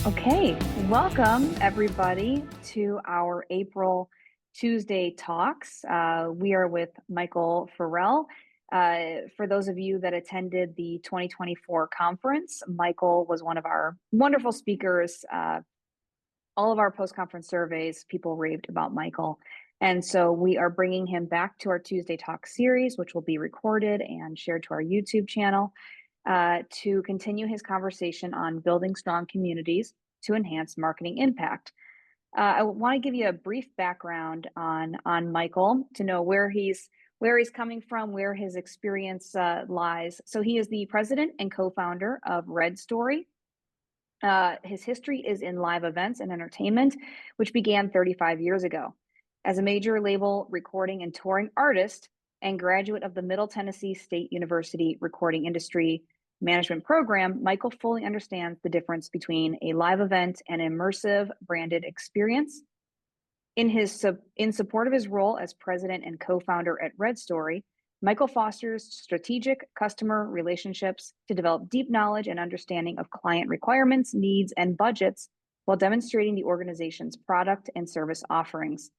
Okay, welcome everybody to our April Tuesday talks. We are with Michael Farrell. For those of you that attended the 2024 conference, Michael was one of our wonderful speakers. All of our post-conference surveys, people raved about Michael. And so we are bringing him back to our Tuesday Talk series, which will be recorded and shared to our YouTube channel to continue his conversation on building strong communities to enhance marketing impact. I want to give you a brief background on Michael to know where he's coming from, where his experience lies. So he is the president and co-founder of Red Story. His history is in live events and entertainment, which began 35 years ago. As a major label recording and touring artist and graduate of the Middle Tennessee State University Recording Industry Management Program, Michael fully understands the difference between a live event and immersive branded experience. In support of his role as president and co-founder at Red Story, Michael fosters strategic customer relationships to develop deep knowledge and understanding of client requirements, needs, and budgets while demonstrating the organization's product and service offerings.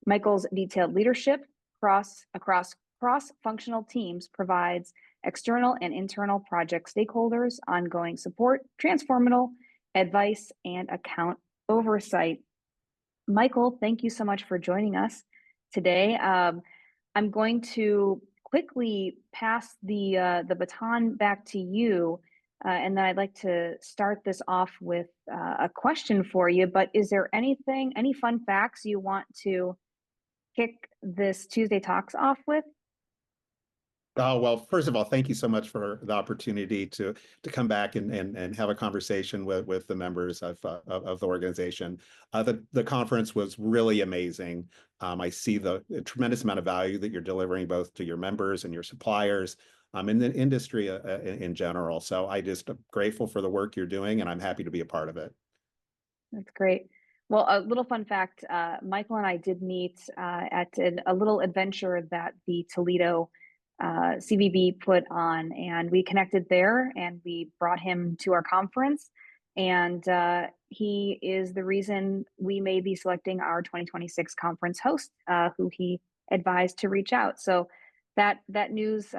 Michael's detailed leadership across cross-functional teams provides external and internal project stakeholders ongoing support, transformational advice, and account oversight. Michael, thank you so much for joining us today. I'm going to quickly pass the baton back to you, and then I'd like to start this off with a question for you. But is there any fun facts you want to kick this Tuesday Talks off with? Oh, well, first of all, thank you so much for the opportunity to come back and have a conversation with the members of the organization. The conference was really amazing. I see the tremendous amount of value that you're delivering both to your members and your suppliers, and the industry in general. So I just am grateful for the work you're doing, and I'm happy to be a part of it. That's great. Well, a little fun fact, Michael and I did meet at a little adventure that the Toledo CVB put on, and we connected there, and we brought him to our conference, and he is the reason we may be selecting our 2026 conference host, who he advised to reach out. So that news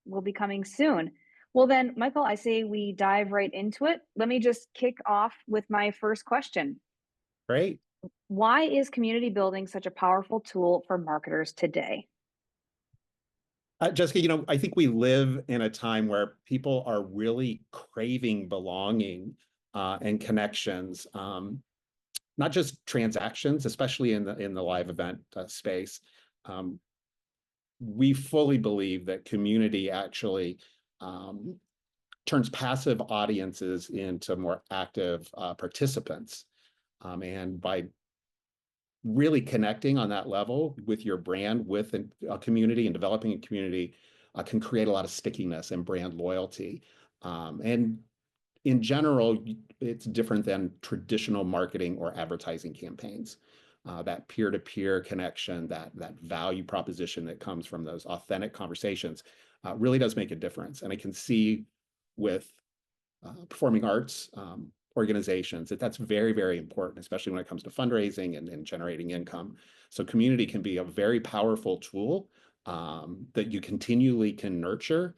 will be coming soon. Well then, Michael, I say we dive right into it. Let me just kick off with my first question. Great. Why is community building such a powerful tool for marketers today? Jessica, I think we live in a time where people are really craving belonging and connections, not just transactions, especially in the live event space. We fully believe that community actually turns passive audiences into more active participants. And by really connecting on that level with your brand, with a community and developing a community can create a lot of stickiness and brand loyalty. And in general, it's different than traditional marketing or advertising campaigns. That peer-to-peer connection, that value proposition that comes from those authentic conversations really does make a difference. And I can see with performing arts organizations that's very, very important, especially when it comes to fundraising and generating income. So community can be a very powerful tool that you continually can nurture.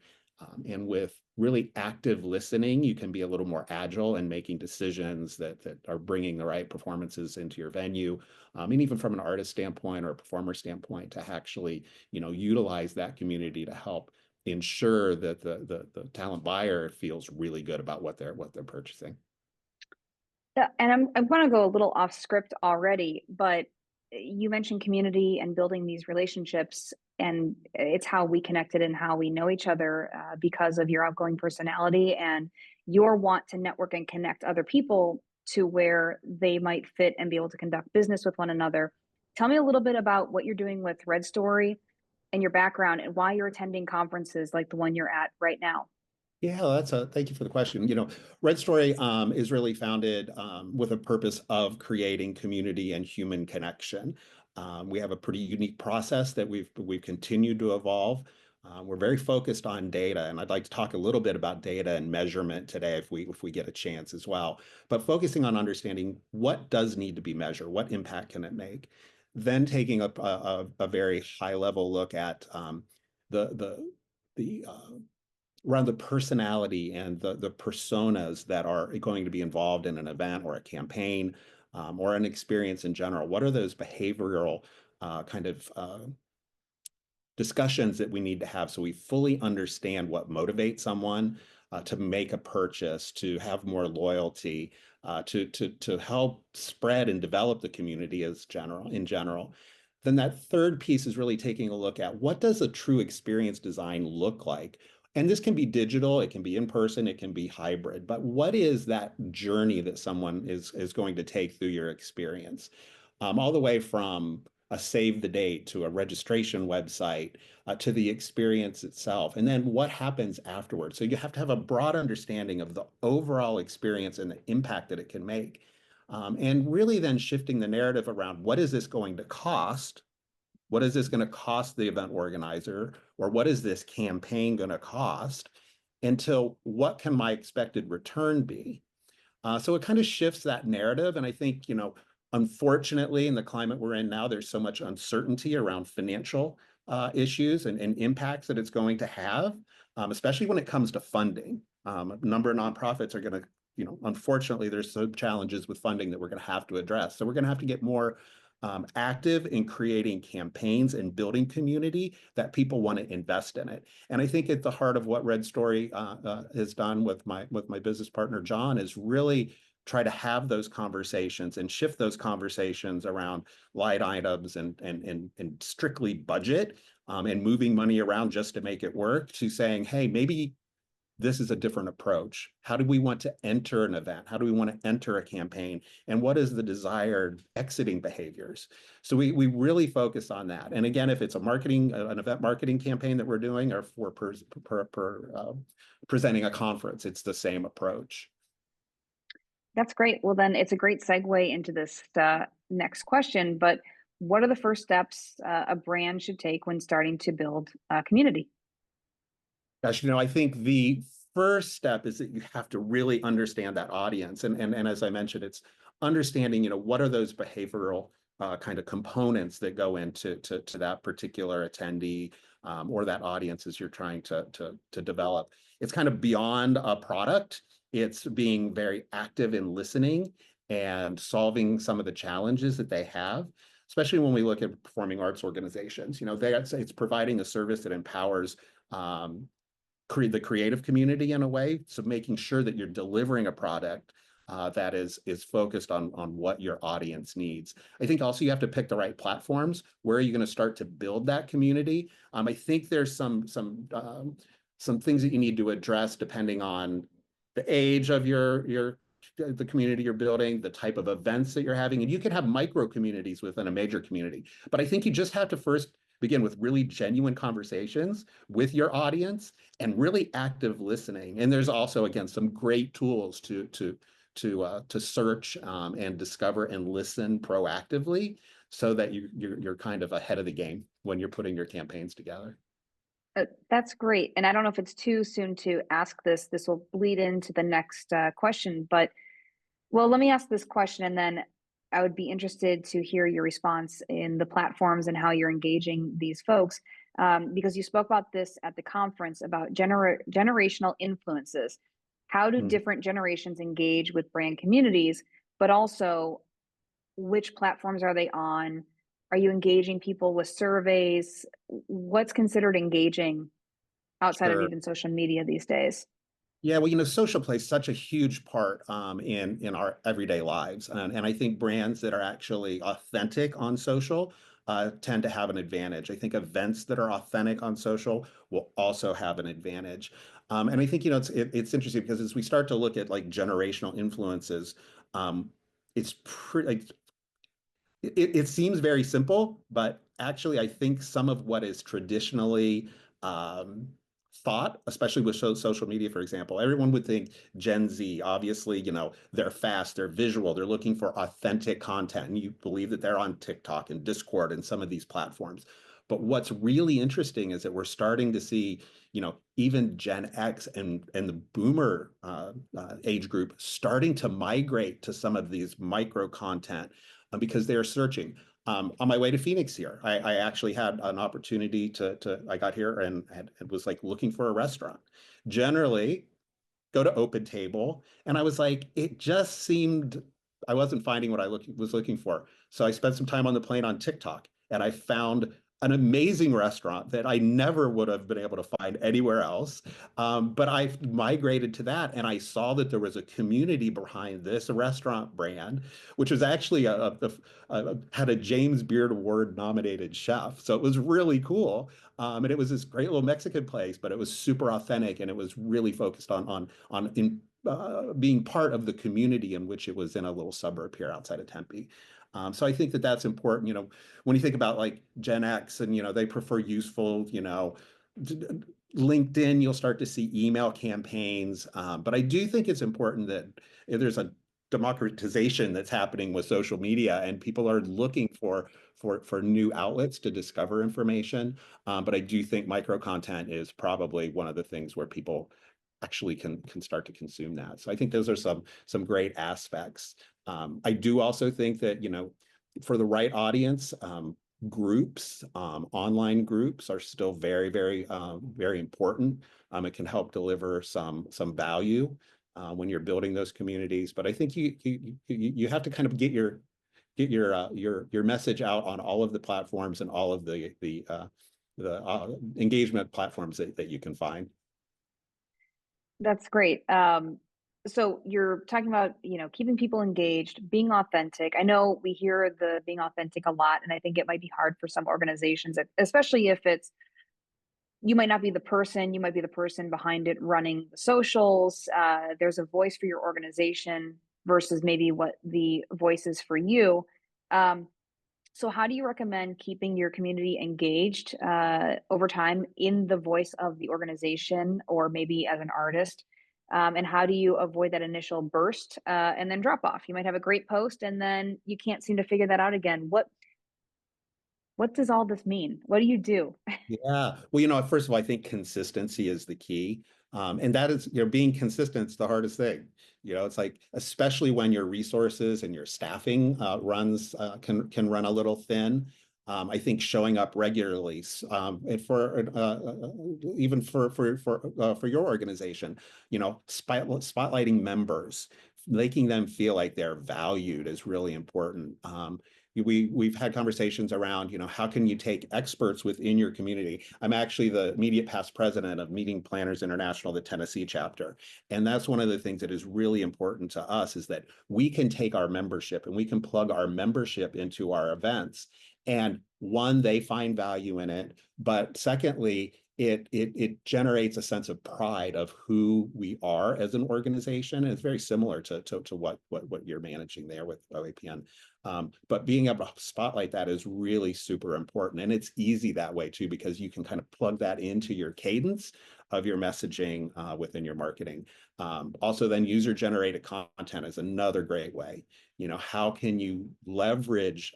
And with really active listening, you can be a little more agile in making decisions that are bringing the right performances into your venue. And even from an artist standpoint or a performer standpoint, to actually, utilize that community to help ensure that the talent buyer feels really good about what they're purchasing. Yeah, and I'm going to go a little off script already, but you mentioned community and building these relationships, and it's how we connected and how we know each other because of your outgoing personality and your want to network and connect other people to where they might fit and be able to conduct business with one another. Tell me a little bit about what you're doing with Red Story and your background and why you're attending conferences like the one you're at right now. Yeah, thank you for the question. Red Story is really founded with a purpose of creating community and human connection. We have a pretty unique process that we've continued to evolve. We're very focused on data, and I'd like to talk a little bit about data and measurement today if we get a chance as well. But focusing on understanding what does need to be measured, what impact can it make, then taking a very high level look at the the the around the personality and the personas that are going to be involved in an event or a campaign or an experience in general. What are those behavioral kind of discussions that we need to have so we fully understand what motivates someone to make a purchase, to have more loyalty, to help spread and develop the community in general. Then that third piece is really taking a look at what does a true experience design look like? And this can be digital, it can be in person, it can be hybrid, but what is that journey that someone is going to take through your experience? All the way from a save the date to a registration website to the experience itself. And then what happens afterwards. So you have to have a broad understanding of the overall experience and the impact that it can make. And really then shifting the narrative around what is this going to cost? What is this going to cost the event organizer? Or what is this campaign going to cost? Until what can my expected return be? So it kind of shifts that narrative. And I think, unfortunately, in the climate we're in now, there's so much uncertainty around financial issues and impacts that it's going to have, especially when it comes to funding. A number of nonprofits are going to, unfortunately, there's some challenges with funding that we're going to have to address. So we're going to have to get more active in creating campaigns and building community that people want to invest in it. And I think at the heart of what Red Story has done with my business partner John is really try to have those conversations and shift those conversations around light items and strictly budget and moving money around just to make it work to saying, hey, maybe this is a different approach. How do we want to enter an event? How do we want to enter a campaign? And what is the desired exiting behaviors? So we really focus on that. And again, if it's an event marketing campaign that we're doing, or for presenting a conference, it's the same approach. That's great. Well, then it's a great segue into this next question. But what are the first steps a brand should take when starting to build a community? Gosh, I think the first step is that you have to really understand that audience. And as I mentioned, it's understanding, what are those behavioral kind of components that go into to that particular attendee or that audience as you're trying to develop. It's kind of beyond a product. It's being very active in listening and solving some of the challenges that they have, especially when we look at performing arts organizations. It's providing a service that empowers the creative community in a way. So making sure that you're delivering a product that is focused on what your audience needs. I think also you have to pick the right platforms. Where are you going to start to build that community? I think there's some things that you need to address depending on the age of the community you're building, the type of events that you're having, and you can have micro communities within a major community. But I think you just have to first begin with really genuine conversations with your audience and really active listening. And there's also, again, some great tools to search and discover and listen proactively so that you're kind of ahead of the game when you're putting your campaigns together. That's great. And I don't know if it's too soon to ask this. This will bleed into the next question. But, well, let me ask this question and then I would be interested to hear your response in the platforms and how you're engaging these folks. Because you spoke about this at the conference about generational influences. How do Mm. different generations engage with brand communities? But also, which platforms are they on? Are you engaging people with surveys? What's considered engaging outside of Sure. even social media these days? Yeah, well, social plays such a huge part in our everyday lives, and I think brands that are actually authentic on social tend to have an advantage. I think events that are authentic on social will also have an advantage, and I think it's interesting because as we start to look at like generational influences, it's pretty like it seems very simple, but actually, I think some of what is traditionally um, thought, especially with social media, for example, everyone would think Gen Z, obviously, they're fast, they're visual, they're looking for authentic content. And you believe that they're on TikTok and Discord and some of these platforms. But what's really interesting is that we're starting to see, even Gen X and the boomer age group starting to migrate to some of these micro content because they're searching. On my way to Phoenix here, I actually had an opportunity I got here and was like looking for a restaurant. Generally, go to Open Table, and I was like, it just seemed I wasn't finding what I was looking for. So I spent some time on the plane on TikTok, and I found an amazing restaurant that I never would have been able to find anywhere else. But I migrated to that, and I saw that there was a community behind this restaurant brand, which was actually had a James Beard Award nominated chef. So it was really cool. And it was this great little Mexican place, but it was super authentic, and it was really focused on being part of the community in which it was in a little suburb here outside of Tempe. So I think that that's important. When you think about like Gen X and they prefer useful, LinkedIn, you'll start to see email campaigns. But I do think it's important that there's a democratization that's happening with social media, and people are looking for new outlets to discover information. But I do think micro content is probably one of the things where people actually can start to consume that. So I think those are some great aspects. I do also think that for the right audience, groups, online groups are still very, very, very important. It can help deliver some value when you're building those communities. But I think you have to kind of get your message out on all of the platforms and all of the engagement platforms that you can find. That's great. So you're talking about, keeping people engaged, being authentic. I know we hear the being authentic a lot, and I think it might be hard for some organizations, especially if you might not be the person, you might be the person behind it running the socials. There's a voice for your organization versus maybe what the voice is for you. Um, so how do you recommend keeping your community engaged over time in the voice of the organization or maybe as an artist? And how do you avoid that initial burst and then drop off? You might have a great post and then you can't seem to figure that out again. What does all this mean? What do you do? Yeah. Well, first of all, I think consistency is the key. And that is, being consistent is the hardest thing. It's like, especially when your resources and your staffing can run a little thin. I think showing up regularly, and for even for your organization, spotlighting members, making them feel like they're valued is really important. We've had conversations around, how can you take experts within your community? I'm actually the immediate past president of Meeting Planners International, the Tennessee chapter. And that's one of the things that is really important to us is that we can take our membership and we can plug our membership into our events. And one, they find value in it. But secondly, it generates a sense of pride of who we are as an organization. And it's very similar to what you're managing there with OAPN. But being able to spotlight that is really super important. And it's easy that way too, because you can kind of plug that into your cadence of your messaging within your marketing. Also, then user generated content is another great way. How can you leverage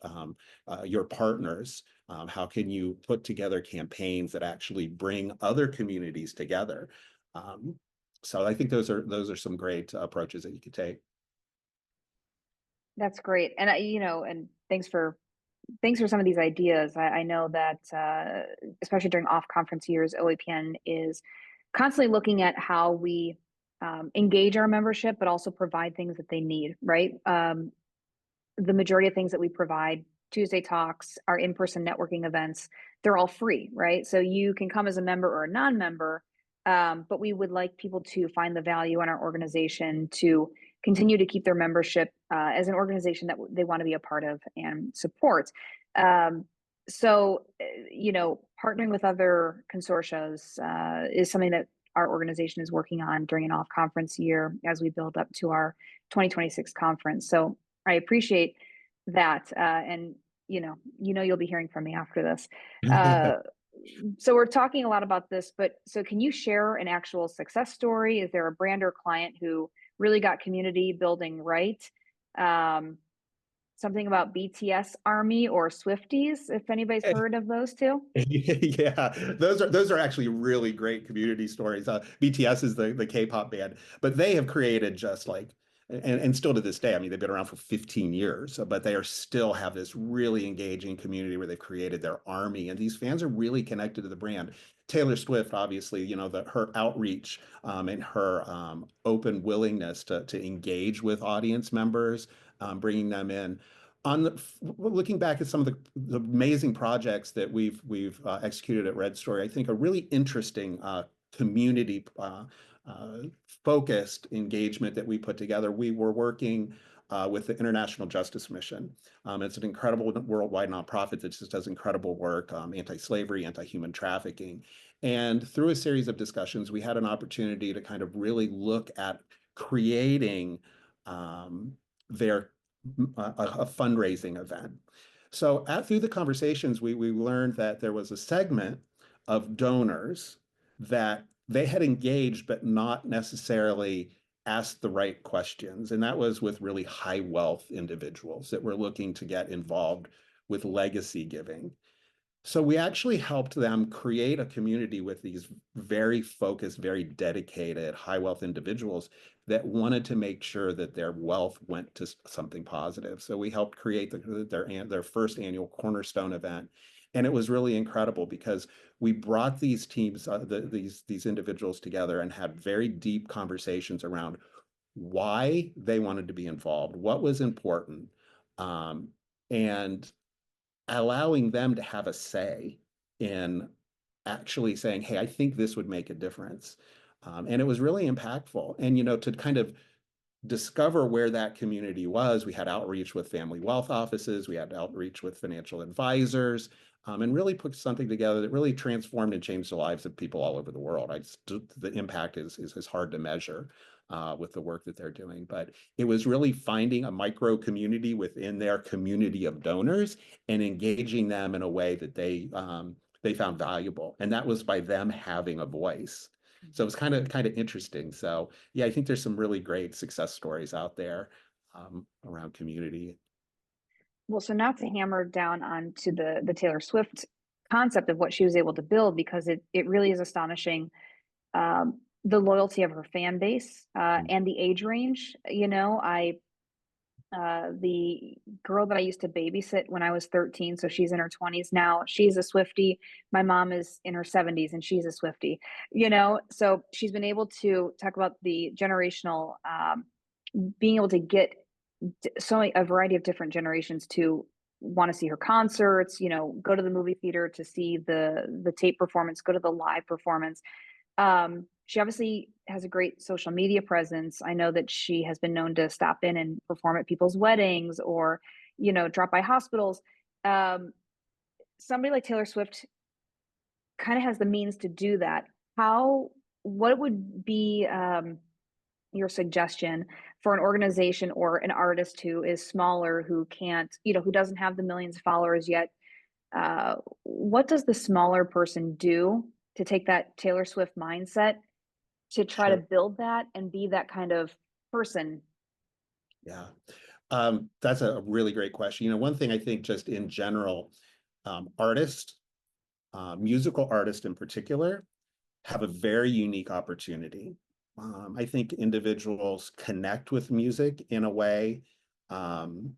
your partners? How can you put together campaigns that actually bring other communities together? So I think those are some great approaches that you could take. That's great. And and thanks for some of these ideas. I know that especially during off conference years, OAPN is constantly looking at how we engage our membership, but also provide things that they need, right? The majority of things that we provide, Tuesday talks, our in-person networking events, they're all free, right? So you can come as a member or a non-member, but we would like people to find the value in our organization to continue to keep their membership as an organization that they want to be a part of and support. Um, partnering with other consortias is something that our organization is working on during an off conference year as we build up to our 2026 conference. So I appreciate that. And you'll be hearing from me after this. Uh, so we're talking a lot about this, but so can you share an actual success story? Is there a brand or client who really got community building right? Um, something about BTS Army or Swifties, if anybody's heard of those two. Yeah, those are actually really great community stories. BTS is the K-pop band, but they have created just like and still to this day, I mean, they've been around for 15 years, but they are still have this really engaging community where they've created their army, and these fans are really connected to the brand. Taylor Swift, obviously, her outreach and her open willingness to engage with audience members, bringing them in looking back at some of the amazing projects that we've executed at Red Story, I think a really interesting community focused engagement that we put together. We were working with the International Justice Mission. It's an incredible worldwide nonprofit that just does incredible work, anti-slavery, anti-human trafficking. And through a series of discussions, we had an opportunity to kind of really look at creating their a fundraising event. So through the conversations, we learned that there was a segment of donors that they had engaged, but not necessarily asked the right questions. And that was with really high wealth individuals that were looking to get involved with legacy giving. So we actually helped them create a community with these very focused, very dedicated, high wealth individuals that wanted to make sure that their wealth went to something positive. So we helped create their first annual Cornerstone event. And it was really incredible because we brought these teams, these individuals together and had very deep conversations around why they wanted to be involved, what was important, and allowing them to have a say in actually saying, hey, I think this would make a difference. And it was really impactful. And, to kind of discover where that community was, we had outreach with family wealth offices, we had outreach with financial advisors, and really put something together that really transformed and changed the lives of people all over the world. The impact is hard to measure with the work that they're doing, but it was really finding a micro community within their community of donors and engaging them in a way that they found valuable, and that was by them having a voice. So it's kind of interesting. So yeah, I think there's some really great success stories out there around community. Well, so not to hammer down onto the Taylor Swift concept of what she was able to build, because it really is astonishing, the loyalty of her fan base, and the age range. The girl that I used to babysit when I was 13, so she's in her 20s now, she's a Swiftie. My mom is in her 70s and she's a Swiftie. So she's been able to talk about the generational, being able to get a variety of different generations to want to see her concerts, go to the movie theater to see the tape performance, go to the live performance. She obviously has a great social media presence. I know that she has been known to stop in and perform at people's weddings, or, drop by hospitals. Um, Somebody like Taylor Swift kind of has the means to do that. What would be, your suggestion for an organization or an artist who is smaller, who can't, who doesn't have the millions of followers yet? What does the smaller person do to take that Taylor Swift mindset to try to Sure. build that and be that kind of person? Yeah. That's a really great question. One thing I think just in general, artists, musical artists in particular, have a very unique opportunity. I think individuals connect with music in a way um,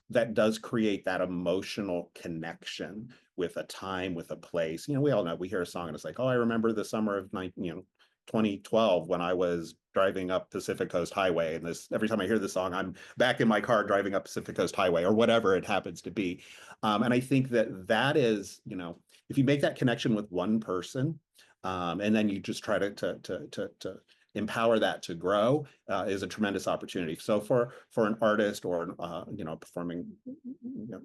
that does create that emotional connection with a time, with a place. We all know, we hear a song and it's like, oh, I remember the summer of 2012 when I was driving up Pacific Coast Highway. And every time I hear the song, I'm back in my car driving up Pacific Coast Highway or whatever it happens to be. And I think that is, if you make that connection with one person, and then you just try to empower that to grow, is a tremendous opportunity. So for an artist or performing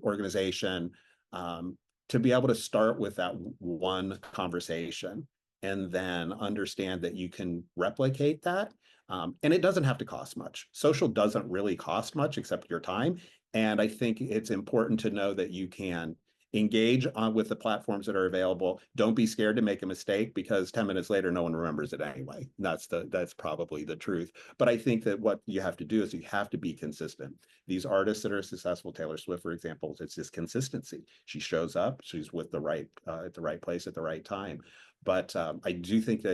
organization, to be able to start with that one conversation and then understand that you can replicate that. And it doesn't have to cost much. Social doesn't really cost much except your time. And I think it's important to know that you can engage with the platforms that are available. Don't be scared to make a mistake because 10 minutes later, no one remembers it anyway. That's probably the truth. But I think that what you have to do is you have to be consistent. These artists that are successful, Taylor Swift, for example, it's just consistency. She shows up, she's with the right at the right place at the right time. But I do think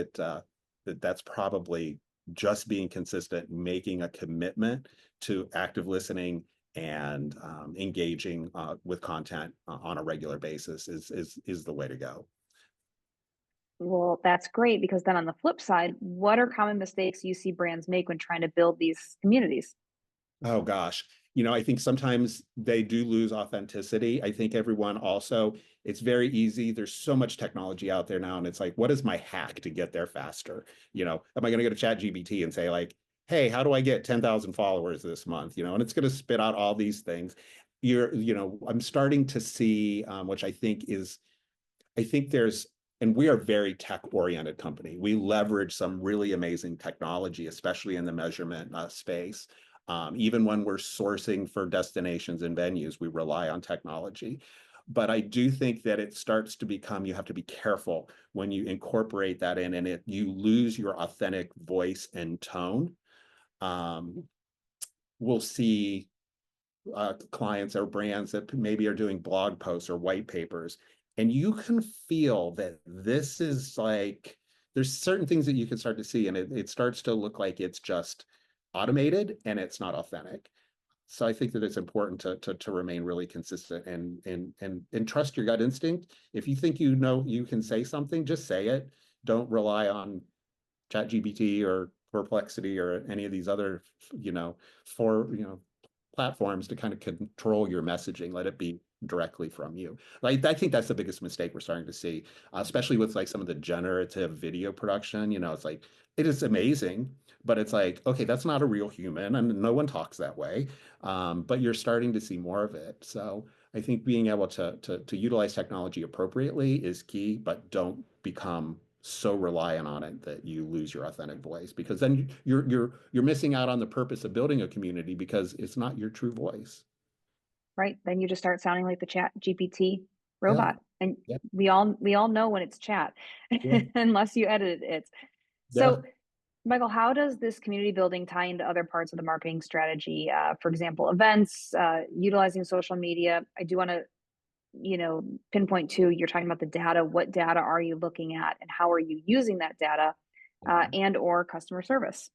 that's probably just being consistent, making a commitment to active listening and engaging with content on a regular basis is the way to go. Well, that's great because then on the flip side, what are common mistakes you see brands make when trying to build these communities? Oh gosh. I think sometimes they do lose authenticity. I think everyone also, it's very easy. There's so much technology out there now, and it's like, what is my hack to get there faster? Am I going to go to ChatGPT and say like, hey, how do I get 10,000 followers this month? And it's going to spit out all these things. I'm starting to see, which I think there's, and we are a very tech-oriented company. We leverage some really amazing technology, especially in the measurement space. Even when we're sourcing for destinations and venues, we rely on technology. But I do think that it starts to become, you have to be careful when you incorporate that in, and you lose your authentic voice and tone. Um, we'll see clients or brands that maybe are doing blog posts or white papers. And you can feel that this is like, there's certain things that you can start to see, and it starts to look like it's just automated and it's not authentic. So I think that it's important to remain really consistent and trust your gut instinct. If you think you can say something, just say it. Don't rely on ChatGPT or Perplexity or any of these other, for platforms to kind of control your messaging. Let it be directly from you. I think that's the biggest mistake we're starting to see, especially with like some of the generative video production. It's like it is amazing, but it's like, okay, that's not a real human, and no one talks that way. But you're starting to see more of it. So I think being able to utilize technology appropriately is key, but don't become so reliant on it that you lose your authentic voice, because then you're missing out on the purpose of building a community because it's not your true voice. Right? Then you just start sounding like the chat GPT Yeah, robot. And yeah, we all know when it's chat, yeah, unless you edit it. yeah. So Michael, how does this community building tie into other parts of the marketing strategy? For example, events, utilizing social media. I do want to, pinpoint to you're talking about the data. What data are you looking at, and how are you using that data, Mhm. and or customer service?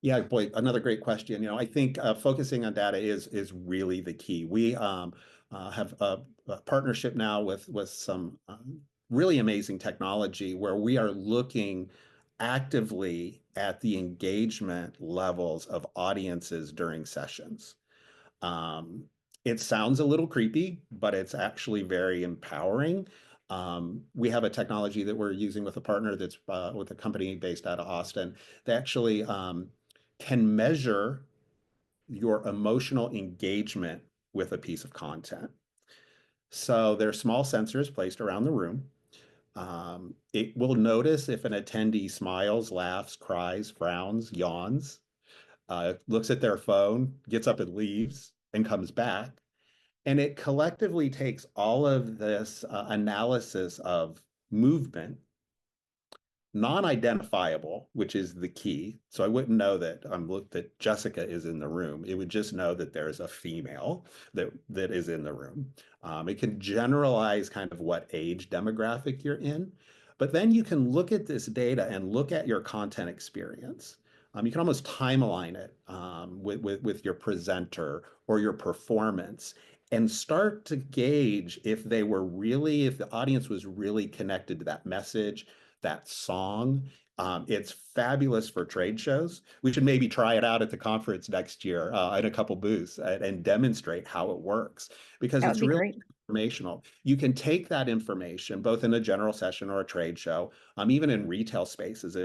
Yeah, boy, another great question. I think focusing on data is really the key. We have a partnership now with some really amazing technology where we are looking actively at the engagement levels of audiences during sessions. Um, it sounds a little creepy, but it's actually very empowering. We have a technology that we're using with a partner that's with a company based out of Austin that actually can measure your emotional engagement with a piece of content. So there are small sensors placed around the room. It will notice if an attendee smiles, laughs, cries, frowns, yawns, looks at their phone, gets up and leaves, and comes back. And it collectively takes all of this analysis of movement, non-identifiable, which is the key. So I wouldn't know that Jessica is in the room. It would just know that there's a female that is in the room. It can generalize kind of what age demographic you're in, but then you can look at this data and look at your content experience. You can almost timeline it with your presenter or your performance and start to gauge if the audience was really connected to that message, that song. It's fabulous for trade shows. We should maybe try it out at the conference next year in a couple booths and demonstrate how it works, because That would it's be really great. informational. You can take that information both in a general session or a trade show, even in retail spaces,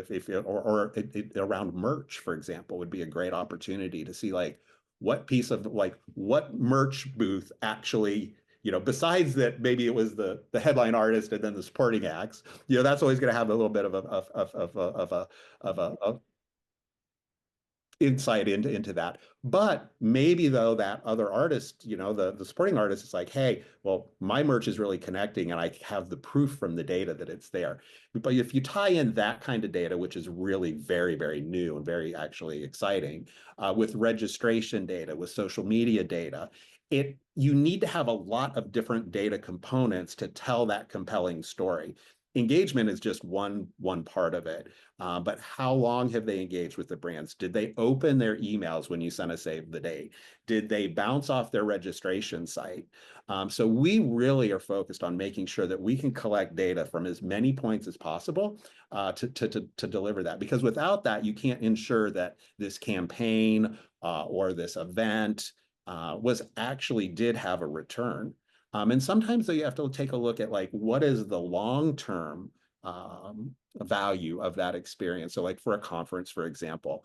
around merch, for example, would be a great opportunity to see like what merch booth actually, besides that, maybe it was the headline artist and then the supporting acts. That's always going to have a little bit of a insight into that. But maybe though that other artist, the supporting artist is like, hey, well, my merch is really connecting and I have the proof from the data that it's there. But if you tie in that kind of data, which is really very, very new and very actually exciting, with registration data, with social media data, you need to have a lot of different data components to tell that compelling story. Engagement is just one part of it. But how long have they engaged with the brands? Did they open their emails when you sent a save the date? Did they bounce off their registration site? So we really are focused on making sure that we can collect data from as many points as possible to deliver that. Because without that, you can't ensure that this campaign or this event was actually did have a return. And sometimes you have to take a look at like what is the long-term value of that experience. So like for a conference, for example,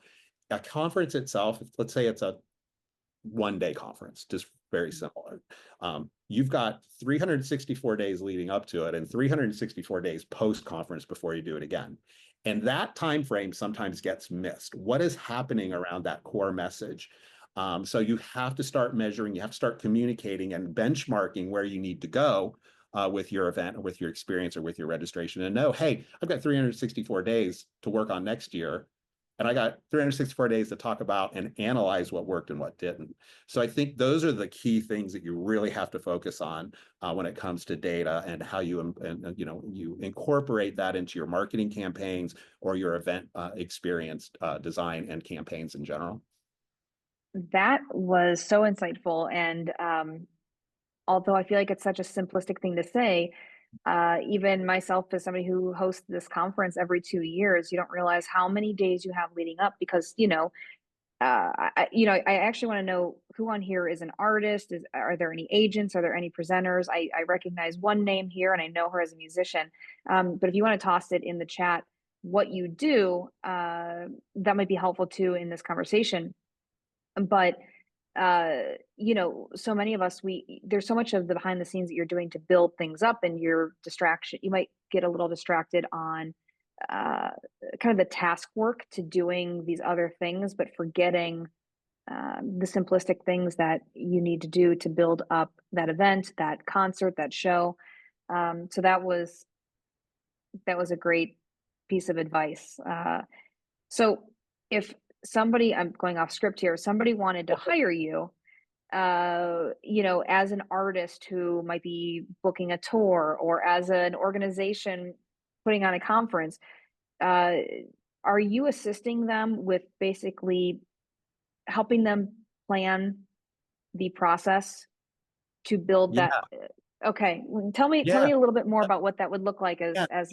a conference itself, let's say it's a 1 day conference, just very similar. You've got 364 days leading up to it and 364 days post conference before you do it again. And that time frame sometimes gets missed. What is happening around that core message? So you have to start measuring, you have to start communicating and benchmarking where you need to go with your event or with your experience or with your registration and know, hey, I've got 364 days to work on next year. And I got 364 days to talk about and analyze what worked and what didn't. So I think those are the key things that you really have to focus on when it comes to data and how you incorporate that into your marketing campaigns or your event experience design and campaigns in general. That was so insightful. And although I feel like it's such a simplistic thing to say, even myself, as somebody who hosts this conference every 2 years, you don't realize how many days you have leading up because, I actually want to know who on here is an artist. Are there any agents? Are there any presenters? I recognize one name here and I know her as a musician. But if you want to toss it in the chat, what you do, that might be helpful too in this conversation. But so many of us, there's so much of the behind the scenes that you're doing to build things up, and your distraction, you might get a little distracted on uh, kind of the task work to doing these other things, but forgetting the simplistic things that you need to do to build up that event, that concert, that show. So that was a great piece of advice. So if somebody, I'm going off script here, somebody wanted to hire you, as an artist who might be booking a tour or as an organization putting on a conference, uh, are you assisting them with basically helping them plan the process to build that? Yeah, Okay, tell me yeah, a little bit more about what that would look like yeah. as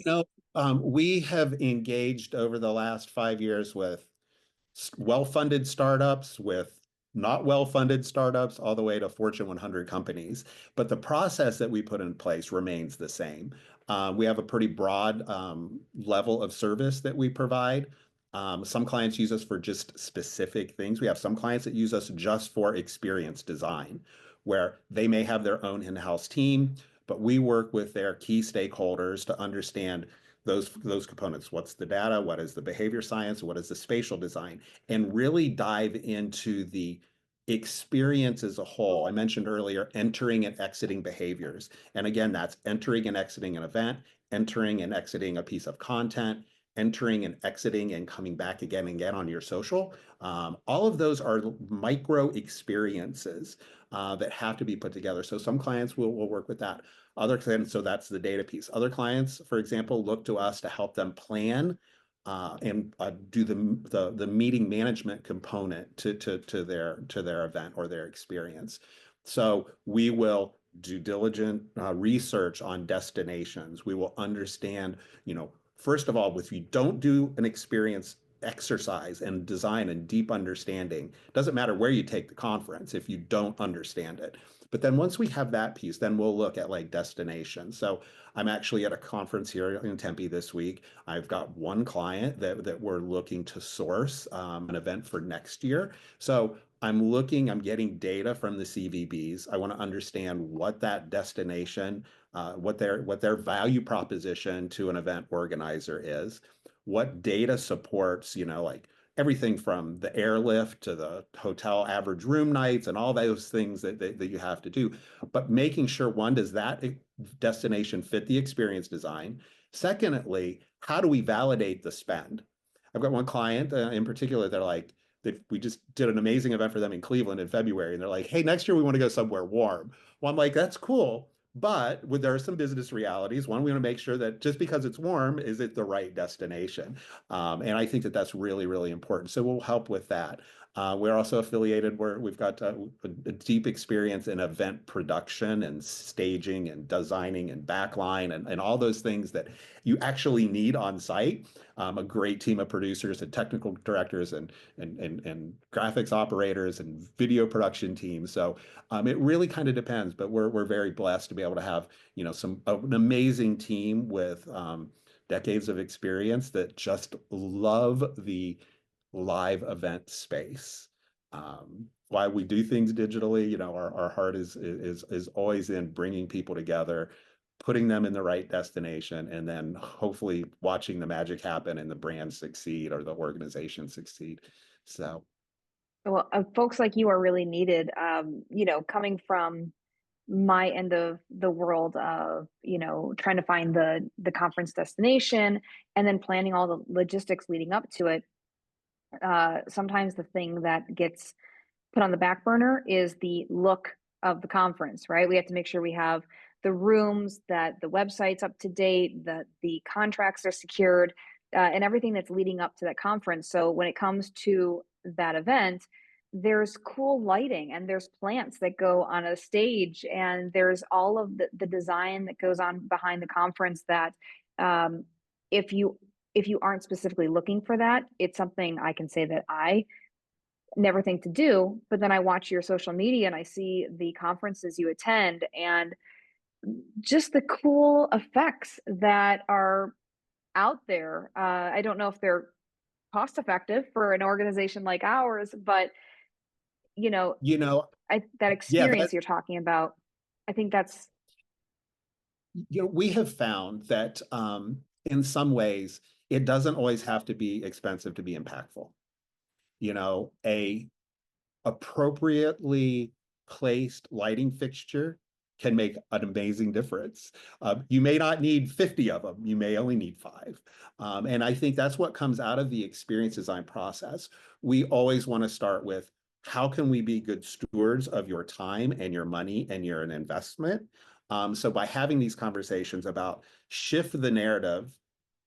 We have engaged over the last 5 years with well-funded startups, with not well-funded startups, all the way to Fortune 100 companies. But the process that we put in place remains the same. We have a pretty broad level of service that we provide. Some clients use us for just specific things. We have some clients that use us just for experience design, where they may have their own in-house team, but we work with their key stakeholders to understand those components. What's the data? What is the behavior science? What is the spatial design? And really dive into the experience as a whole. I mentioned earlier entering and exiting behaviors. And again, that's entering and exiting an event, entering and exiting a piece of content, entering and exiting and coming back again and again on your social. All of those are micro experiences that have to be put together. So some clients will work with that. Other clients, so that's the data piece. Other clients, for example, look to us to help them plan and do the meeting management component to their event or their experience. So we will do diligent research on destinations. We will understand, first of all, if you don't do an experience exercise and design and deep understanding, it doesn't matter where you take the conference if you don't understand it. But then once we have that piece, then we'll look at like destinations. So I'm actually at a conference here in Tempe this week. I've got one client that we're looking to source an event for next year. So I'm getting data from the CVBs. I want to understand what that destination, what their value proposition to an event organizer is, what data supports, like everything from the airlift to the hotel average room nights and all those things that you have to do. But making sure, one, does that destination fit the experience design? Secondly, how do we validate the spend? I've got one client in particular, they're like, we just did an amazing event for them in Cleveland in February, and they're like, hey, next year we want to go somewhere warm. Well, I'm like, that's cool. But there are some business realities. One, we want to make sure that just because it's warm, is it the right destination? And I think that that's really, really important. So we'll help with that. We're also affiliated where we've got a deep experience in event production and staging and designing and backline and all those things that you actually need on site. A great team of producers and technical directors and graphics operators and video production teams. So it really kind of depends, but we're very blessed to be able to have an amazing team with decades of experience that just love the live event space. Why we do things digitally, our heart is always in bringing people together, putting them in the right destination, and then hopefully watching the magic happen and the brand succeed or the organization succeed. So, Well, folks like you are really needed. Coming from my end of the world of, trying to find the conference destination and then planning all the logistics leading up to it. Sometimes the thing that gets put on the back burner is the look of the conference, right? We have to make sure we have the rooms, that the website's up to date, that the contracts are secured, and everything that's leading up to that conference. So when it comes to that event, there's cool lighting and there's plants that go on a stage, and there's all of the design that goes on behind the conference that um, if you aren't specifically looking for that, it's something I can say that I never think to do. But then I watch your social media and I see the conferences you attend and just the cool effects that are out there. I don't know if they're cost effective for an organization like ours, but you know, you know, that yeah, that experience you're talking about, I think that's we have found that in some ways it doesn't always have to be expensive to be impactful. A appropriately placed lighting fixture can make an amazing difference. You may not need 50 of them. You may only need 5. And I think that's what comes out of the experience design process. We always want to start with how can we be good stewards of your time and your money and your investment? So by having these conversations about shift the narrative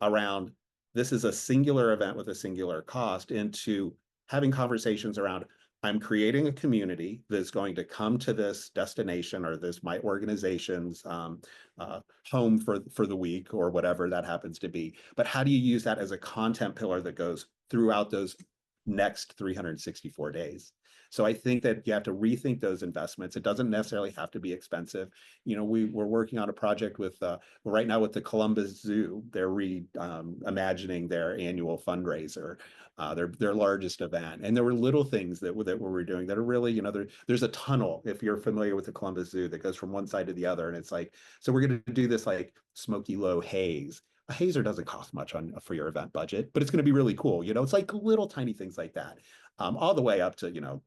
around this is a singular event with a singular cost into having conversations around I'm creating a community that's going to come to this destination or this my organization's home for the week or whatever that happens to be. But how do you use that as a content pillar that goes throughout those next 364 days? So I think that you have to rethink those investments. It doesn't necessarily have to be expensive. We're working on a project with right now with the Columbus Zoo. They're reimagining their annual fundraiser, their largest event. And there were little things that we were doing that are really, there's a tunnel, if you're familiar with the Columbus Zoo, that goes from one side to the other. And it's like, so we're going to do this like smoky low haze. A hazer doesn't cost much for your event budget, but it's going to be really cool. It's like little tiny things like that, all the way up to,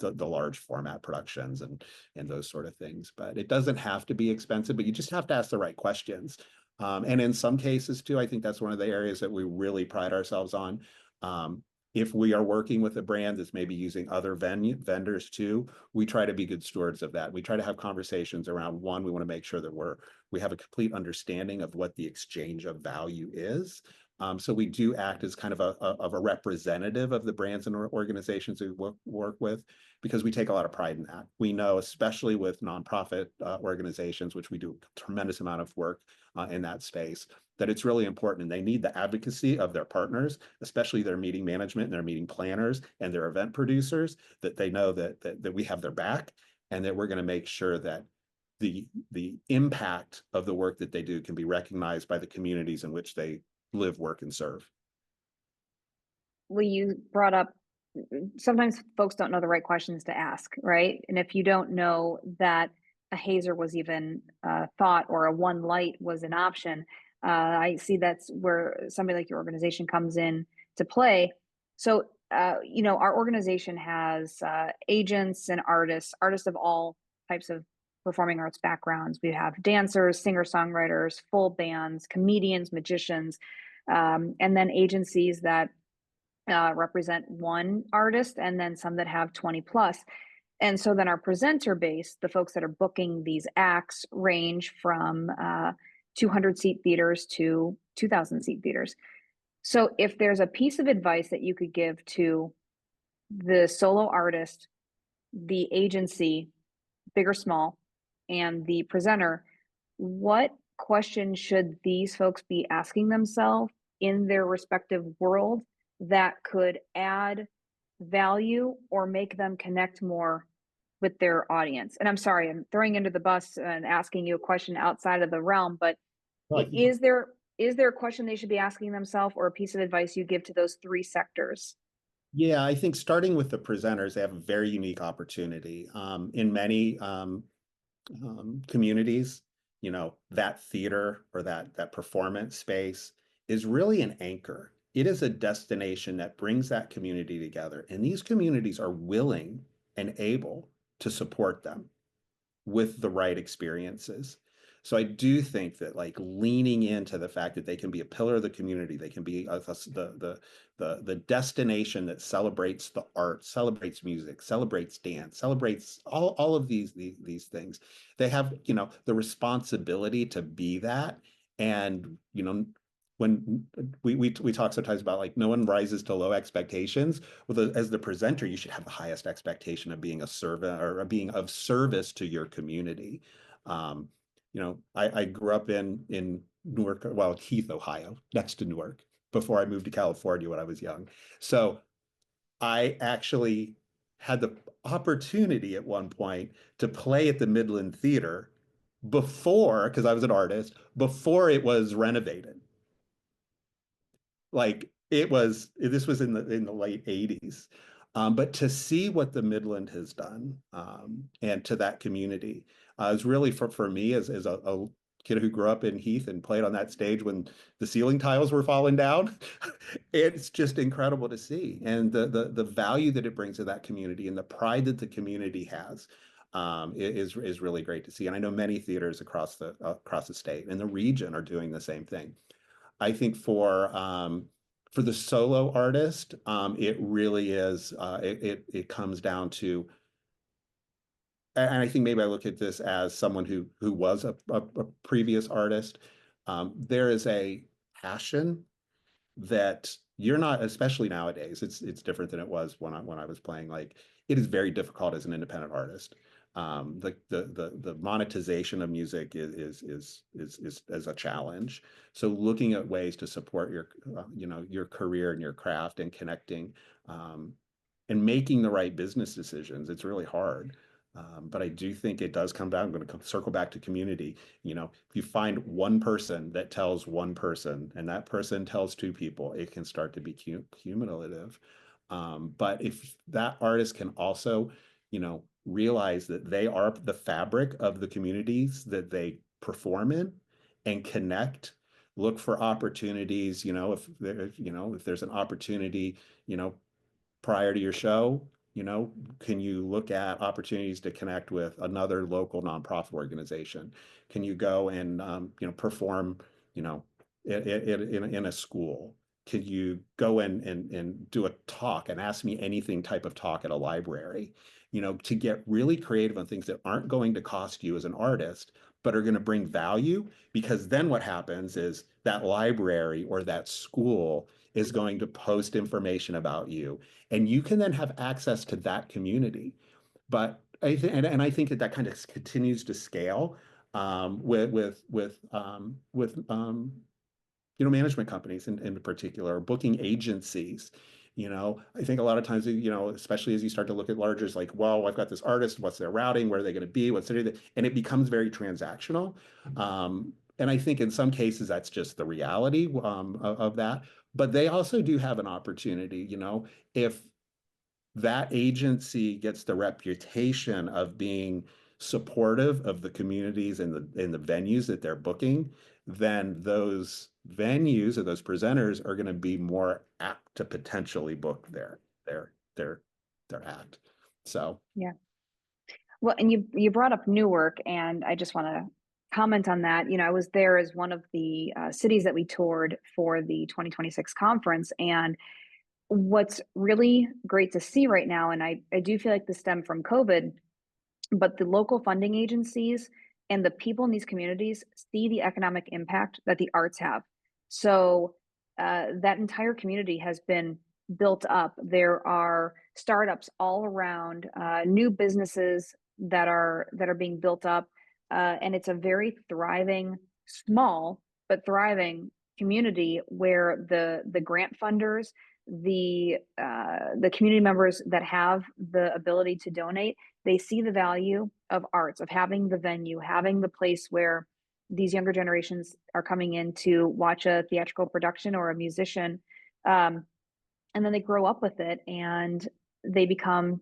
the large format productions and those sort of things. But it doesn't have to be expensive, but you just have to ask the right questions. And in some cases too, I think that's one of the areas that we really pride ourselves on. If we are working with a brand that's maybe using other vendors too, we try to be good stewards of that. We try to have conversations around, one, we want to make sure that we have a complete understanding of what the exchange of value is. So we do act as kind of a representative of the brands and organizations we work with, because we take a lot of pride in that. We know, especially with nonprofit organizations, which we do a tremendous amount of work in that space, that it's really important, and they need the advocacy of their partners, especially their meeting management and their meeting planners and their event producers, that they know that we have their back and that we're going to make sure that the impact of the work that they do can be recognized by the communities in which they live, work, and serve. well, you brought up sometimes folks don't know the right questions to ask, right? And if you don't know that a hazer was even thought or a one light was an option, I see that's where somebody like your organization comes in to play. So our organization has agents and artists of all types of performing arts backgrounds. We have dancers, singer songwriters, full bands, comedians, magicians, and then agencies that represent one artist, and then some that have 20 plus. And so then our presenter base, the folks that are booking these acts, range from 200 seat theaters to 2,000 seat theaters. So if there's a piece of advice that you could give to the solo artist, the agency, big or small, and the presenter, what questions should these folks be asking themselves in their respective world that could add value or make them connect more with their audience? And I'm sorry, I'm throwing into the bus and asking you a question outside of the realm, but Like, is there a question they should be asking themselves or a piece of advice you give to those three sectors? yeah, I think starting with the presenters, they have a very unique opportunity. In many communities, that theater or that performance space is really an anchor. It is a destination that brings that community together, and these communities are willing and able to support them with the right experiences. So I do think that like leaning into the fact that they can be a pillar of the community, they can be the destination that celebrates the art, celebrates music, celebrates dance, celebrates all of these things. They have, the responsibility to be that. And, when we talk sometimes about like no one rises to low expectations. Well, as the presenter, you should have the highest expectation of being a servant or being of service to your community. Um, I grew up in Newark, well, Keith, Ohio, next to Newark, before I moved to California when I was young. So I actually had the opportunity at one point to play at the Midland Theater before, because I was an artist, before it was renovated. Like this was in the late 80s. But to see what the Midland has done, and to that community, is really for me as a kid who grew up in Heath and played on that stage when the ceiling tiles were falling down. It's just incredible to see, and the value that it brings to that community and the pride that the community has, is really great to see. And I know many theaters across the state and the region are doing the same thing. I think for the solo artist, it really is. It comes down to, and I think maybe I look at this as someone who was a previous artist. There is a passion that you're not, especially nowadays. It's different than it was when I was playing. Like it is very difficult as an independent artist. The monetization of music is a challenge. So looking at ways to support your career and your craft and connecting, and making the right business decisions, it's really hard. But I do think it does come down. I'm going to circle back to community. If you find one person that tells one person and that person tells two people, it can start to be cumulative. But if that artist can also, realize that they are the fabric of the communities that they perform in and connect, look for opportunities, if there's an opportunity, prior to your show, can you look at opportunities to connect with another local nonprofit organization? Can you go and perform, you know, in a school? Could you go in and do a talk and ask me anything type of talk at a library? To get really creative on things that aren't going to cost you as an artist, but are going to bring value. Because then what happens is that library or that school is going to post information about you, and you can then have access to that community. But and I think that kind of continues to scale, with management companies in particular, booking agencies. I think a lot of times, especially as you start to look at larger, it's like, well, I've got this artist, what's their routing, where are they going to be, what's their, and it becomes very transactional. And I think in some cases that's just the reality, of that. But they also do have an opportunity, if that agency gets the reputation of being supportive of the communities and the venues that they're booking, then those venues or those presenters are going to be more apt to potentially book their their act. So Yeah. Well, and you brought up Newark, and I just want to comment on that. I was there as one of the cities that we toured for the 2026 conference, and what's really great to see right now, and I do feel like this stemmed from COVID, but the local funding agencies and the people in these communities see the economic impact that the arts have. So that entire community has been built up. There are startups all around, new businesses that are being built up, and it's a very thriving, small but thriving community where the grant funders, the community members that have the ability to donate, they see the value of arts, of having the venue, having the place where these younger generations are coming in to watch a theatrical production or a musician. Um, and then they grow up with it and they become,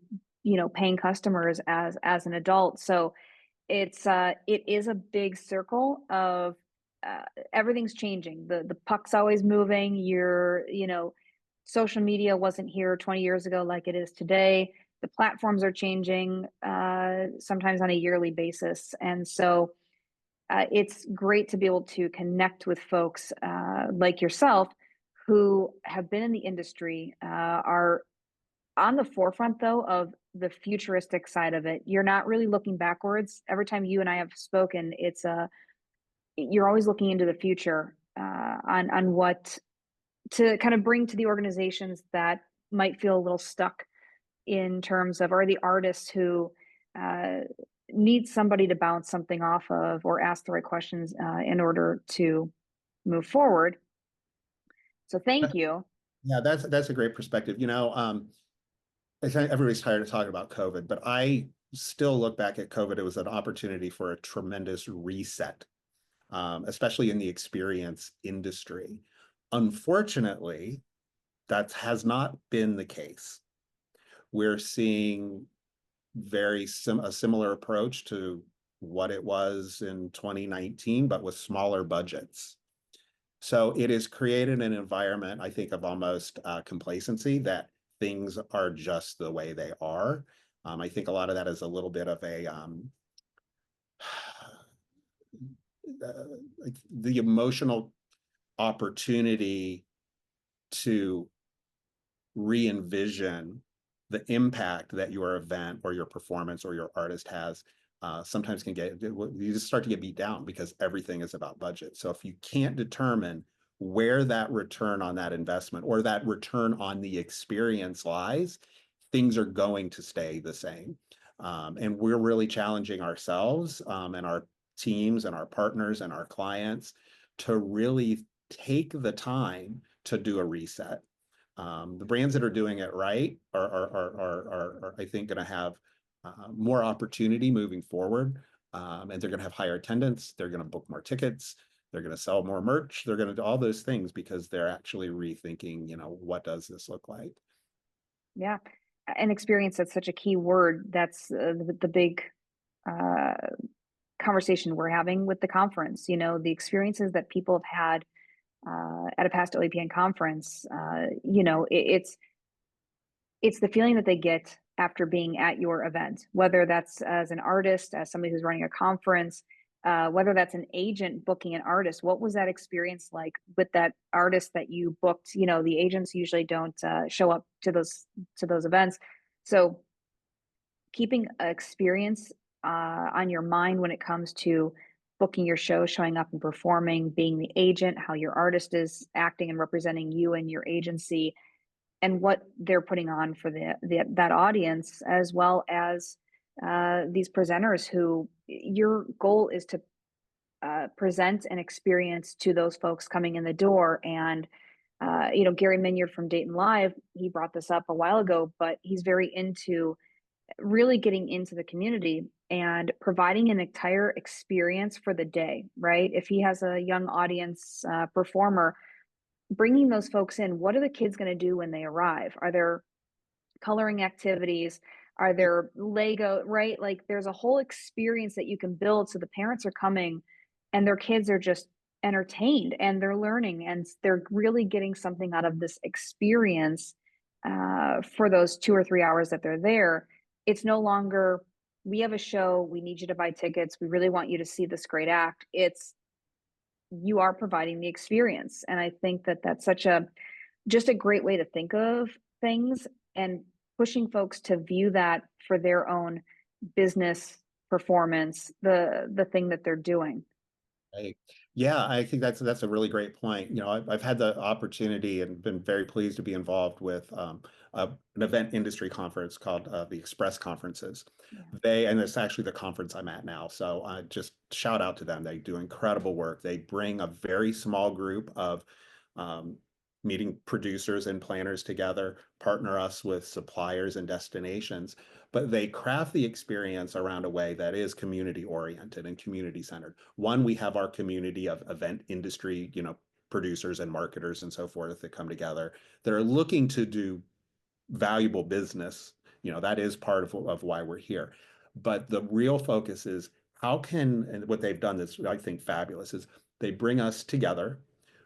paying customers as an adult. So it is a big circle of uh, everything's changing. The puck's always moving. Social media wasn't here 20 years ago like it is today. The platforms are changing, sometimes on a yearly basis, and so it's great to be able to connect with folks like yourself who have been in the industry, are on the forefront though of the futuristic side of it. You're not really looking backwards. Every time you and I have spoken, you're always looking into the future, on what to kind of bring to the organizations that might feel a little stuck in terms of, or the artists who uh, need somebody to bounce something off of or ask the right questions in order to move forward. So thank you. yeah, that's a great perspective. I think everybody's tired of talking about COVID, but I still look back at COVID. It was an opportunity for a tremendous reset, especially in the experience industry. Unfortunately, that has not been the case. We're seeing a similar approach to what it was in 2019, but with smaller budgets. So it has created an environment, I think, of almost complacency that things are just the way they are. I think a lot of that is a little bit of like the emotional opportunity to re-envision the impact that your event or your performance or your artist has. Sometimes you just start to get beat down because everything is about budget. So if you can't determine where that return on that investment or that return on the experience lies, things are going to stay the same. And we're really challenging ourselves, and our teams and our partners and our clients to really take the time to do a reset. The brands that are doing it right are I think, going to have more opportunity moving forward, and they're going to have higher attendance. They're going to book more tickets. They're going to sell more merch. They're going to do all those things because they're actually rethinking, what does this look like? Yeah. An experience, that's such a key word. That's the big uh, conversation we're having with the conference. The experiences that people have had at a past OAPN conference. It's the feeling that they get after being at your event, whether that's as an artist, as somebody who's running a conference, whether that's an agent booking an artist. What was that experience like with that artist that you booked? The agents usually don't show up to those events, so keeping experience on your mind when it comes to booking your show, showing up and performing, being the agent, how your artist is acting and representing you and your agency, and what they're putting on for that audience, as well as these presenters who your goal is to present an experience to those folks coming in the door. And Gary Minyard from Dayton Live, he brought this up a while ago, but he's very into really getting into the community and providing an entire experience for the day, right? If he has a young audience performer, bringing those folks in, what are the kids going to do when they arrive? Are there coloring activities? Are there Lego, right? Like there's a whole experience that you can build so the parents are coming and their kids are just entertained and they're learning and they're really getting something out of this experience. for those 2 or 3 hours that they're there. It's no longer, we have a show, we need you to buy tickets, we really want you to see this great act. It's, you are providing the experience. And I think that that's such a, just a great way to think of things, and pushing folks to view that for their own business performance, the thing that they're doing. Right. Yeah, I think that's a really great point. I've had the opportunity and been very pleased to be involved with an event industry conference called the Express Conferences. Yeah. And it's actually the conference I'm at now. So just shout out to them. They do incredible work. They bring a very small group of um, meeting producers and planners together, partner us with suppliers and destinations, but they craft the experience around a way that is community oriented and community centered. One, we have our community of event industry, producers and marketers and so forth that come together that are looking to do valuable business. That is part of why we're here. But the real focus is how can, and what they've done that's, I think, fabulous is they bring us together.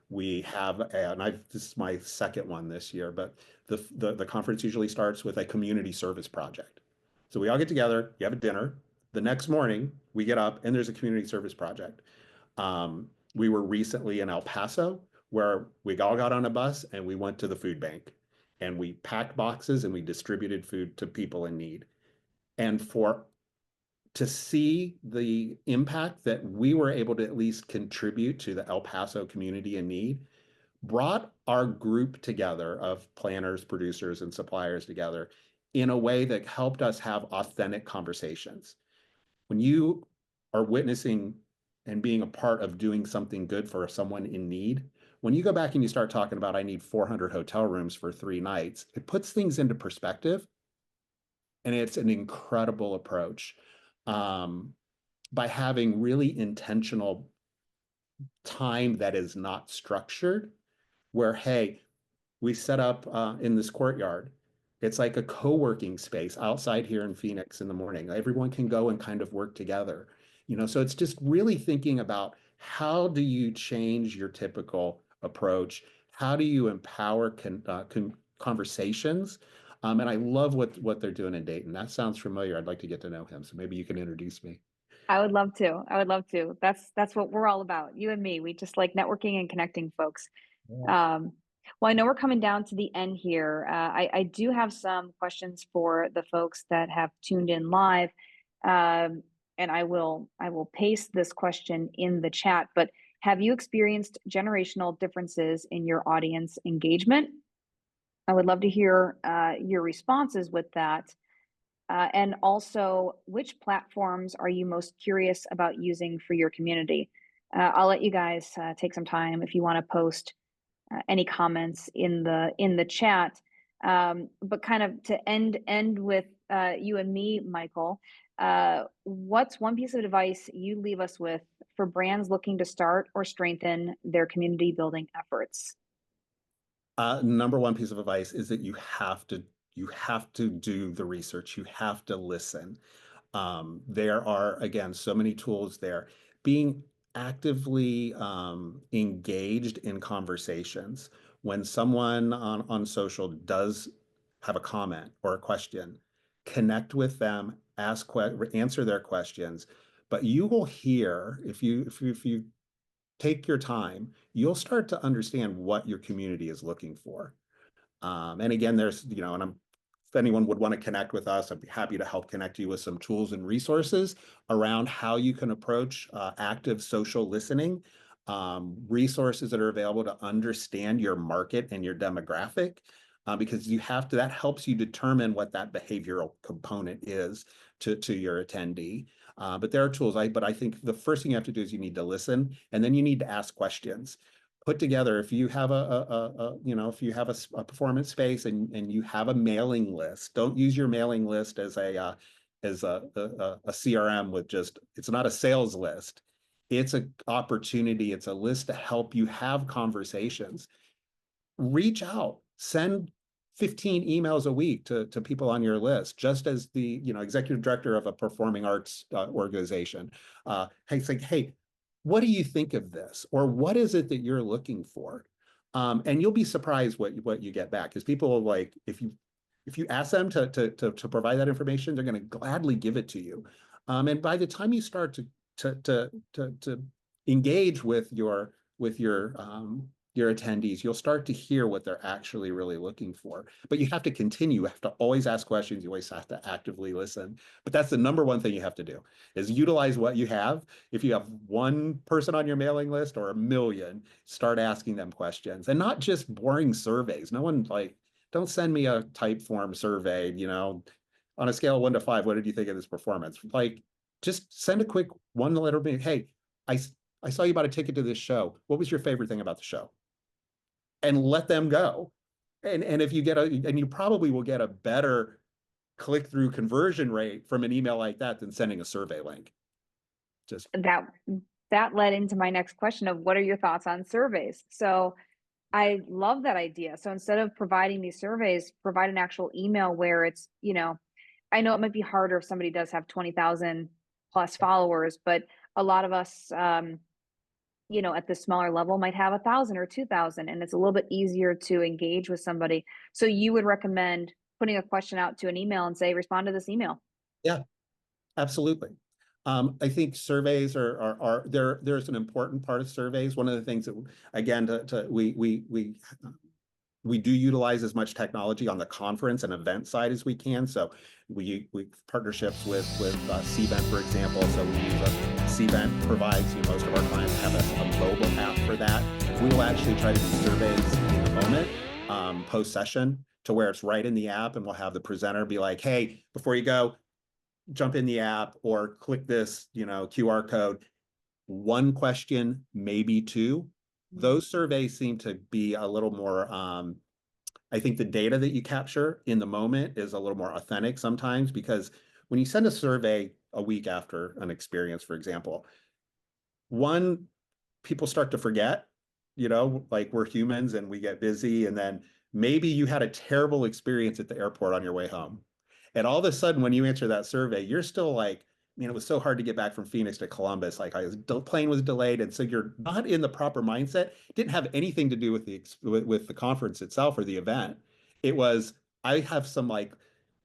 We have, and this is my second one this year, but the conference usually starts with a community service project. So we all get together, you have a dinner. The next morning, we get up and there's a community service project. We were recently in El Paso where we all got on a bus and we went to the food bank and we packed boxes and we distributed food to people in need. And for to see the impact that we were able to at least contribute to the El Paso community in need brought our group together of planners, producers, and suppliers together in a way that helped us have authentic conversations. When you are witnessing and being a part of doing something good for someone in need, when you go back and you start talking about, I need 400 hotel rooms for 3 nights, it puts things into perspective. And it's an incredible approach um, by having really intentional time that is not structured, where, hey, we set up in this courtyard. It's like a co-working space outside here in Phoenix in the morning. Everyone can go and kind of work together. So it's just really thinking about how do you change your typical approach? How do you empower conversations? And I love what they're doing in Dayton. That sounds familiar. I'd like to get to know him. So maybe you can introduce me. I would love to. I would love to. That's what we're all about. You and me. We just like networking and connecting folks. Yeah. Um, well, I know we're coming down to the end here. I do have some questions for the folks that have tuned in live, and I will paste this question in the chat. But have you experienced generational differences in your audience engagement? I would love to hear your responses with that. And also, which platforms are you most curious about using for your community? I'll let you guys take some time if you want to post any comments in the chat. But kind of to end with you and me, Michael. What's one piece of advice you leave us with for brands looking to start or strengthen their community building efforts? Number one piece of advice is that you have to do the research. You have to listen. There are, again, so many tools there. Being actively engaged in conversations. When someone on social does have a comment or a question, connect with them, answer their questions. But you will hear, if you take your time, you'll start to understand what your community is looking for. And again, if anyone would want to connect with us, I'd be happy to help connect you with some tools and resources around how you can approach active social listening, resources that are available to understand your market and your demographic, because that helps you determine what that behavioral component is to your attendee. But there are tools, but I think the first thing you have to do is you need to listen, and then you need to ask questions. Put together, if you have a performance space and you have a mailing list, don't use your mailing list as a CRM with just, it's not a sales list. It's an opportunity. It's a list to help you have conversations. Reach out, send 15 emails a week to people on your list, just as the executive director of a performing arts organization. Hey, say, hey, what do you think of this? Or what is it that you're looking for? And you'll be surprised what you get back because people will like if you ask them to provide that information, they're going to gladly give it to you. And by the time you start to engage with your attendees, you'll start to hear what they're actually really looking for. But you have to continue. You have to always ask questions. You always have to actively listen. But that's the number one thing you have to do is utilize what you have. If you have one person on your mailing list or a million, start asking them questions and not just boring surveys. No one like, don't send me a type form survey, on a scale of 1 to 5, what did you think of this performance? Like, just send a quick one letter, hey, I, I saw you bought a ticket to this show. What was your favorite thing about the show? And let them go. And if you get and you probably will get a better click through conversion rate from an email like that than sending a survey link. Just That led into my next question of what are your thoughts on surveys? So I love that idea. So instead of providing these surveys, provide an actual email where it's, I know it might be harder if somebody does have 20,000 plus followers, but a lot of us, at the smaller level might have 1,000 or 2,000, and it's a little bit easier to engage with somebody. So you would recommend putting a question out to an email and say, respond to this email. yeah, absolutely. I think surveys are there's an important part of surveys. One of the things that again we do utilize as much technology on the conference and event side as we can. So we partnerships with Cvent, for example. So we use Cvent provides most of our clients have a mobile app for that. We will actually try to do surveys in the moment, post session, to where it's right in the app, and we'll have the presenter be like, "Hey, before you go, jump in the app or click this, QR code. One question, maybe two." Those surveys seem to be a little more, I think the data that you capture in the moment is a little more authentic sometimes because when you send a survey a week after an experience, for example, one, people start to forget, like we're humans and we get busy. And then maybe you had a terrible experience at the airport on your way home. And all of a sudden, when you answer that survey, you're still like, it was so hard to get back from Phoenix to Columbus. Like plane was delayed. And so you're not in the proper mindset. It didn't have anything to do with the conference itself or the event. It was, I have some like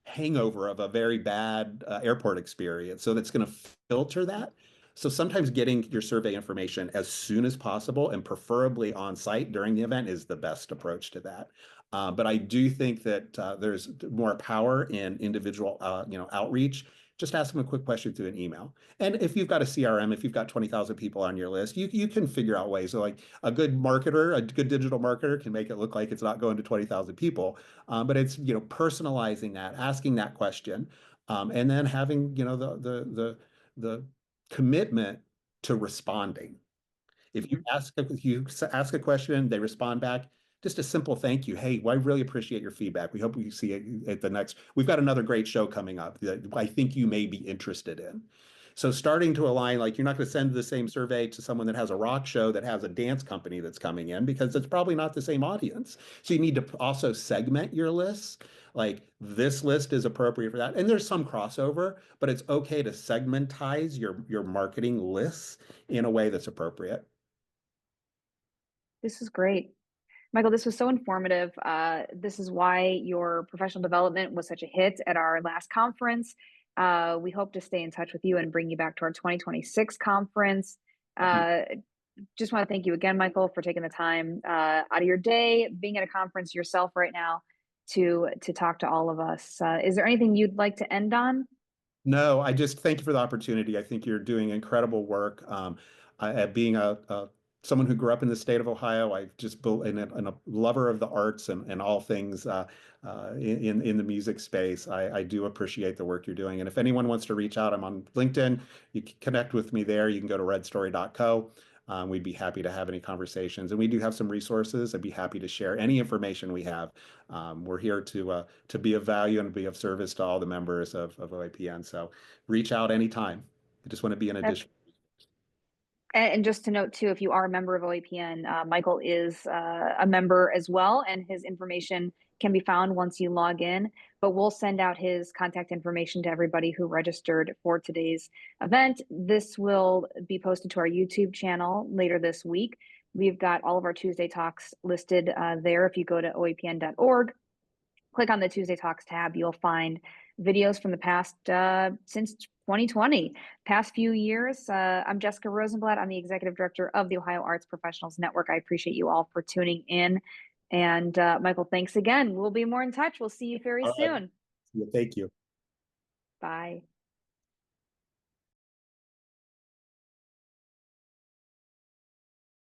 hangover of a very bad airport experience. So that's going to filter that. So sometimes getting your survey information as soon as possible and preferably on site during the event is the best approach to that. But I do think that there's more power in individual, outreach. Just ask them a quick question through an email. And if you've got a CRM, if you've got 20,000 people on your list, you can figure out ways. So like a good marketer, a good digital marketer can make it look like it's not going to 20,000 people. But it's, personalizing that, asking that question, and then having, the commitment to responding. If you ask a question, they respond back. Just a simple thank you. Hey, well, I really appreciate your feedback. We hope we see it at the next. We've got another great show coming up that I think you may be interested in. So starting to align, like you're not going to send the same survey to someone that has a rock show that has a dance company that's coming in because it's probably not the same audience. So you need to also segment your lists. Like this list is appropriate for that. And there's some crossover, but it's okay to segmentize your marketing lists in a way that's appropriate. This is great. Michael, this was so informative. This is why your professional development was such a hit at our last conference. We hope to stay in touch with you and bring you back to our 2026 conference. Uh, just want to thank you again, Michael, for taking the time out of your day, being at a conference yourself right now to talk to all of us. Is there anything you'd like to end on? No, I just thank you for the opportunity. I think you're doing incredible work. Being someone who grew up in the state of Ohio, I've just built and a lover of the arts and all things in the music space. I do appreciate the work you're doing. And if anyone wants to reach out, I'm on LinkedIn. You can connect with me there. You can go to redstory.co. We'd be happy to have any conversations, and we do have some resources. I'd be happy to share any information we have. We're here to be of value and be of service to all the members of OAPN. So reach out anytime. I just want to be an addition. And just to note too, if you are a member of OAPN, Michael is a member as well, and his information can be found once you log in. But we'll send out his contact information to everybody who registered for today's event. This will be posted to our YouTube channel later this week. We've got all of our Tuesday talks listed there. If you go to oapn.org, click on the Tuesday Talks tab, you'll find videos from the past since 2020, past few years. I'm Jessica Rosenblatt. I'm the executive director of the Ohio Arts Professionals Network. I appreciate you all for tuning in. And Michael, thanks again. We'll be more in touch. We'll see you very All right. soon. Yeah, thank you. Bye.